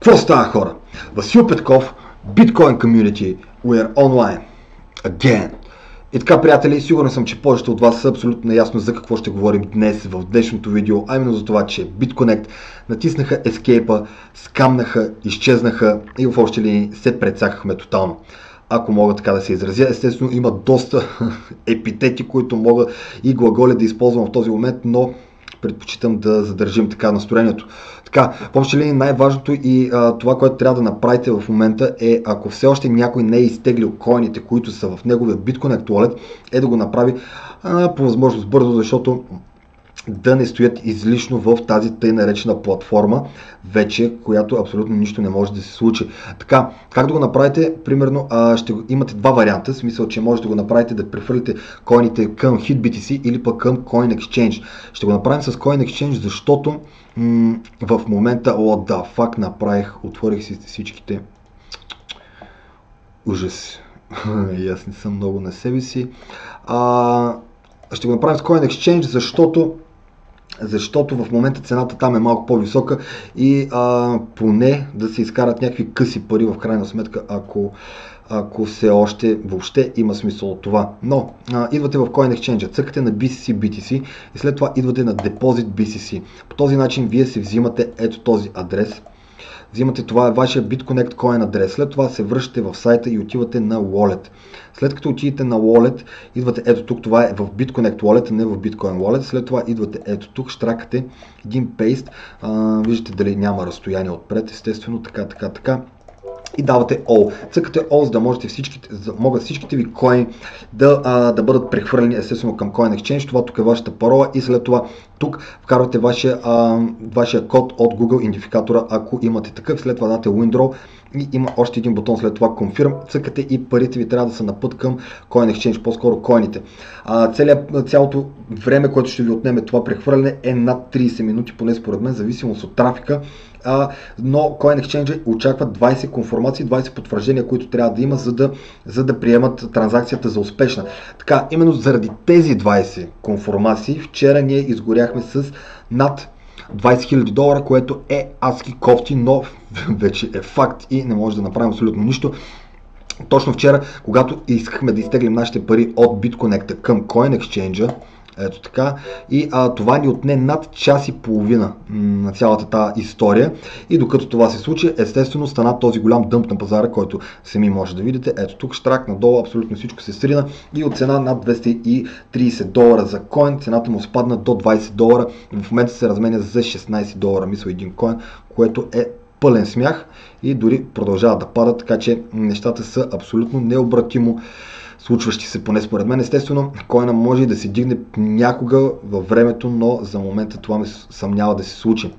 Какво става, хора? Васил Петков, Bitcoin Community, we're online again. И така, приятели, сигурен съм, че повечето от вас са абсолютно наясно за какво ще говорим днес в днешното видео, а именно за това, че BitConnect натиснаха Escape-а, скамнаха, изчезнаха и в общи линии се прецакахме тотално. Ако мога така да се изразя, естествено има доста епитети, които мога и глаголи да използвам в този момент, но предпочитам да задържим така настроението. Така, в общи линии най-важното и това, което трябва да направите в момента е, ако все още някой не е изтеглил коините, които са в неговия BitConnect Wallet, е да го направи по възможност бързо, защото да не стоят излишно в тази тъй наречена платформа, вече, която абсолютно нищо не може да се случи. Така, как да го направите? Примерно, ще имате два варианта, в смисъл, че може да го направите да прехвърлите коините към HitBTC или пък към Coin Exchange. Ще го направим с Coin Exchange, защото в момента, направих, отворих си всичките. Ужас. И аз не съм много на себе си. Ще го направим с Coin Exchange, защото в момента цената там е малко по-висока и поне да се изкарат някакви къси пари в крайна сметка, ако все още въобще има смисъл от това. Но идвате в Coin Exchange, цъкате на BCC BTC и след това идвате на Deposit BCC. По този начин вие си взимате ето този адрес. Взимате, това е вашия BitConnect Coin адрес, след това се връщате в сайта и отивате на Wallet. След като отидете на Wallet, идвате ето тук, това е в BitConnect Wallet, а не в Bitcoin Wallet. След това идвате ето тук, штракате един paste, виждате дали няма разстояние отпред, естествено, така. И давате All. Цъкате All, за да могат всичките ви коини да бъдат прехвърлени естествено към Coin Exchange. Това тук е вашата парола и след това тук вкарвате вашия код от Google идентификатора, ако имате такъв. След това дате Withdraw и има още един бутон след това Confirm. Цъкате и парите ви трябва да са на път към Coin Exchange, по-скоро коините. Цялото време, което ще ви отнеме това прехвърляне е над 30 минути, поне според мен, зависимост от трафика. Но Coin Exchange очаква 20 конформации, 20 потвърждения, които трябва да има, за да приемат транзакцията за успешна. Така, именно заради тези 20 конформации, вчера ние изгоряхме с над $20 000, което е адски кофти, но вече е факт и не може да направим абсолютно нищо. Точно вчера, когато искахме да изтеглим нашите пари от BitConnect към Coin Exchange, ето така, и това ни отне над час и половина на цялата тази история. И докато това се случи, естествено стана този голям дъмп на пазара, който сами може да видите. Ето тук, штрак надолу, абсолютно всичко се срина и от цена над $230 за коин, цената му спадна до $20. В момента се разменя за $16, мисля, един коин, което е пълен смях и дори продължава да пада, така че нещата са абсолютно необратимо случващи се, поне според мен. Естествено, коина може и да се дигне някога във времето, но за момента това ме съмнява да се случи.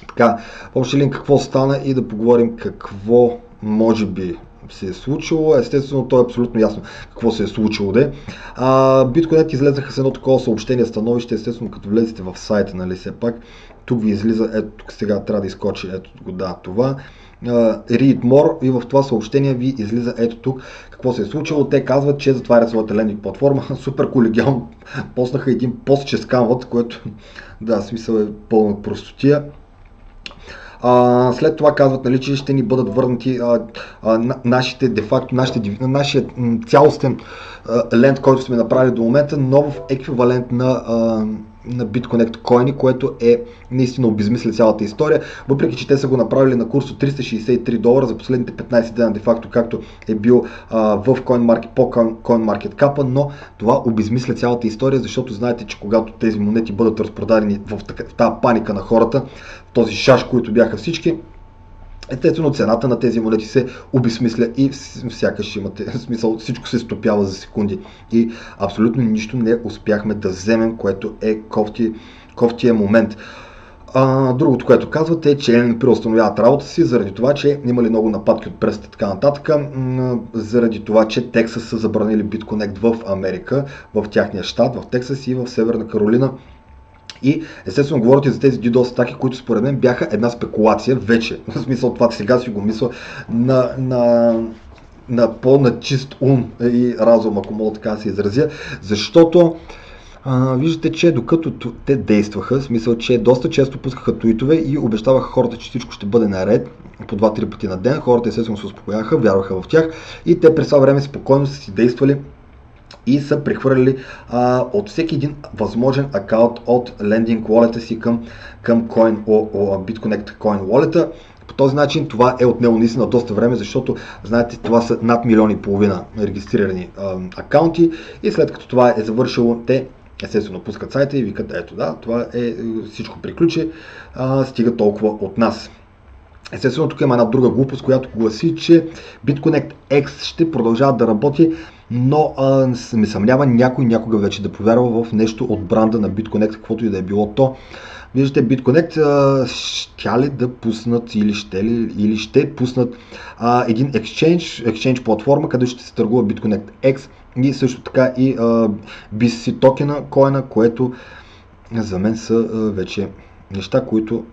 Така, в общи линии какво стана и да поговорим какво може би се е случило. Естествено, то е абсолютно ясно какво се е случило. BitConnect излезаха с едно такова съобщение, становище, естествено, като влезете в сайта, нали, все пак. Тук ви излиза, ето тук сега трябва да изкочи, ето го, това. Read More и в това съобщение ви излиза ето тук какво се е случило. Те казват, че затварят своята лендинг платформа. Супер колегиално поснаха един пост, че скамват, което смисъл е пълна простотия. След това казват, нали, че ще ни бъдат върнати нашите нашия цялостен ленд, който сме направили до момента, но в еквивалент на BitConnect коини, което е наистина обезмисля цялата история, въпреки че те са го направили на курс от $363 за последните 15 дена, де-факто, както е бил в CoinMarketCap, но това обезмисля цялата история, защото знаете, че когато тези монети бъдат разпродадени в тази паника на хората, този шаш, които бяха всички, естествено цената на тези монети се обезмисля и сякаш имате смисъл, всичко се стопява за секунди и абсолютно нищо не успяхме да вземем, което е кофтия момент. Другото, което казвате е, че не преустановяват работа си заради това, че имали много нападки от пресата и така нататък, заради това, че Тексас са забранили BitConnect в Америка, в тяхния щат, в Тексас и в Северна Каролина. И естествено говорите за тези DDoS атаки, които според мен бяха една спекулация вече. В смисъл това сега си го мисля на по-начист ум и разум, ако мога така да се изразя, защото виждате, че докато те действаха, в смисъл, че доста често пускаха твитове и обещаваха хората, че всичко ще бъде наред, по 2-3 пъти на ден. Хората естествено се успокояха, вярваха в тях и те през това време спокойно са си действали и са прехвърляли от всеки един възможен акаунт от Lending Wallet си към BitConnect Coin Wallet. По този начин това е отнело наистина доста време, защото знаете, това са над 1,5 милиона регистрирани акаунти и след като това е завършило, те естествено пускат сайта и викат, ето да, това е всичко приключи, стига толкова от нас. Естествено, тук има една друга глупост, която гласи, че BitConnect X ще продължава да работи, но ме съмнява някой някога вече да повярва в нещо от бранда на BitConnect, каквото и да е било то. Виждате, BitConnect ще ли да пуснат или ще пуснат един exchange платформа, където ще се търгува BitConnect X и също така и BSC токена, коина, което за мен са вече неща, които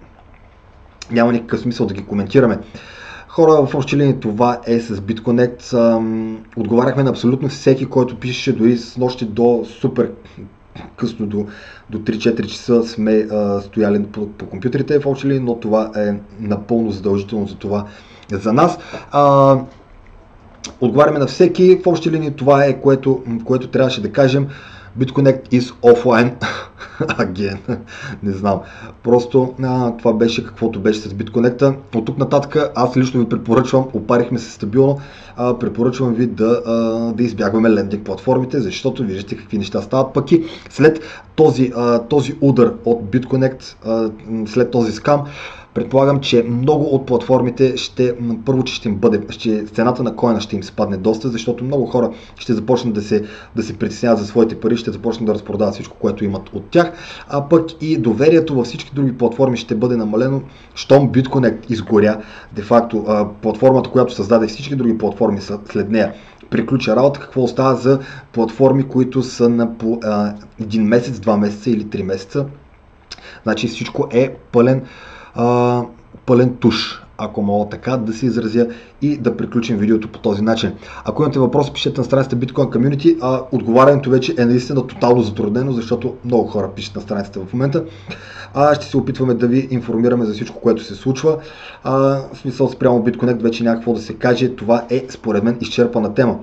няма никакъв смисъл да ги коментираме. Хора, в общи линии това е с BitConnect. Отговаряхме на абсолютно всеки, който пишеше, дори с нощи до супер късно, до 3-4 часа сме стояли по компютрите в общи линии, но това е напълно задължително за това за нас. Отговаряме на всеки, в общи линии това е, което трябваше да кажем. BitConnect is offline again. Не знам. Просто това беше каквото беше с BitConnect. От тук нататък аз лично ви препоръчвам, опарихме се стабилно, препоръчвам ви да избягваме лендинг платформите, защото виждате какви неща стават. Пък и след този удар от BitConnect, след този скам, предполагам, че много от платформите първо, че ще им бъде, цената на коина ще им спадне доста, защото много хора ще започнат да се притесняват за своите пари, ще започнат да разпродават всичко, което имат от тях, а пък и доверието във всички други платформи ще бъде намалено, щом BitConnect изгоря, де-факто платформата, която създаде всички други платформи след нея, приключа работа, какво остава за платформи, които са на по 1 месец, 2 месеца или 3 месеца. Значи всичко е пълен туш, ако мога така да се изразя и да приключим видеото по този начин. Ако имате въпроси, пишете на страницата Bitcoin Community. Отговарянето вече е наистина тотално затруднено, защото много хора пишат на страницата в момента. Ще се опитваме да ви информираме за всичко, което се случва. В смисъл спрямо BitConnect вече няма какво да се каже. Това е според мен изчерпана тема.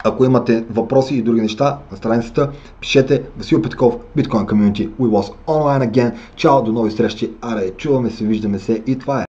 Ако имате въпроси и други неща на страницата, пишете. Васил Петков, Bitcoin Community. We was online again. Чао, до нови срещи. Аре, чуваме се, виждаме се и това е.